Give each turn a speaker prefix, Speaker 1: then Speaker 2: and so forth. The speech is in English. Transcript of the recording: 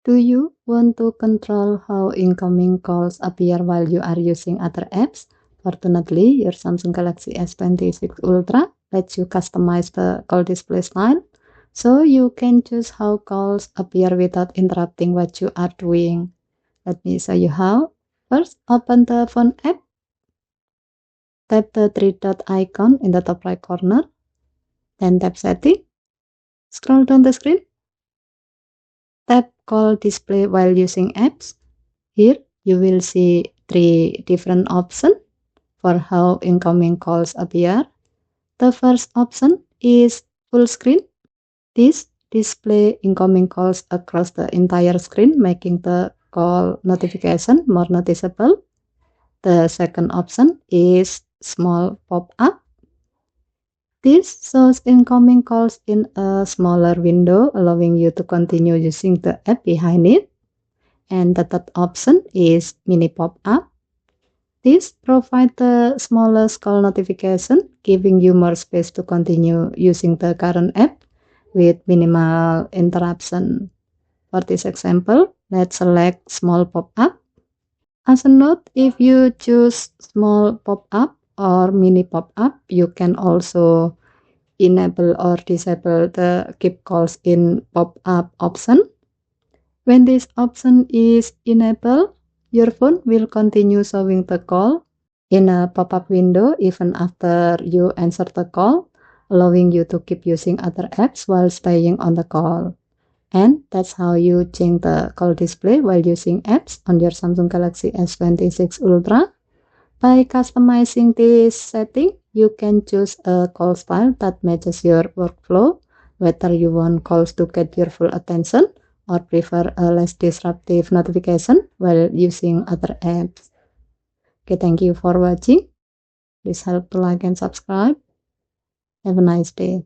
Speaker 1: Do you want to control how incoming calls appear while you are using other apps? Fortunately, your Samsung Galaxy S26 Ultra lets you customize the call display style, so you can choose how calls appear without interrupting what you are doing. Let me show you how. First, open the phone app. Tap the three dot icon in the top right corner. Then tap Setting. Scroll down the screen. Tap Call Display while using apps. Here, you will see three different options for how incoming calls appear. The first option is full screen. This display incoming calls across the entire screen, making the call notification more noticeable. The second option is small pop-up. This shows incoming calls in a smaller window, allowing you to continue using the app behind it. And the third option is mini pop-up. This provides the smallest call notification, giving you more space to continue using the current app with minimal interruption. For this example, let's select small pop-up. As a note, if you choose small pop-up or mini pop-up, you can also enable or disable the keep calls in pop-up option. When this option is enabled, your phone will continue showing the call in a pop-up window even after you answer the call, allowing you to keep using other apps while staying on the call. And that's how you change the call display while using apps on your Samsung Galaxy S26 Ultra. By customizing this setting, you can choose a call style that matches your workflow, whether you want calls to get your full attention or prefer a less disruptive notification while using other apps. Okay, thank you for watching. Please help to like and subscribe. Have a nice day.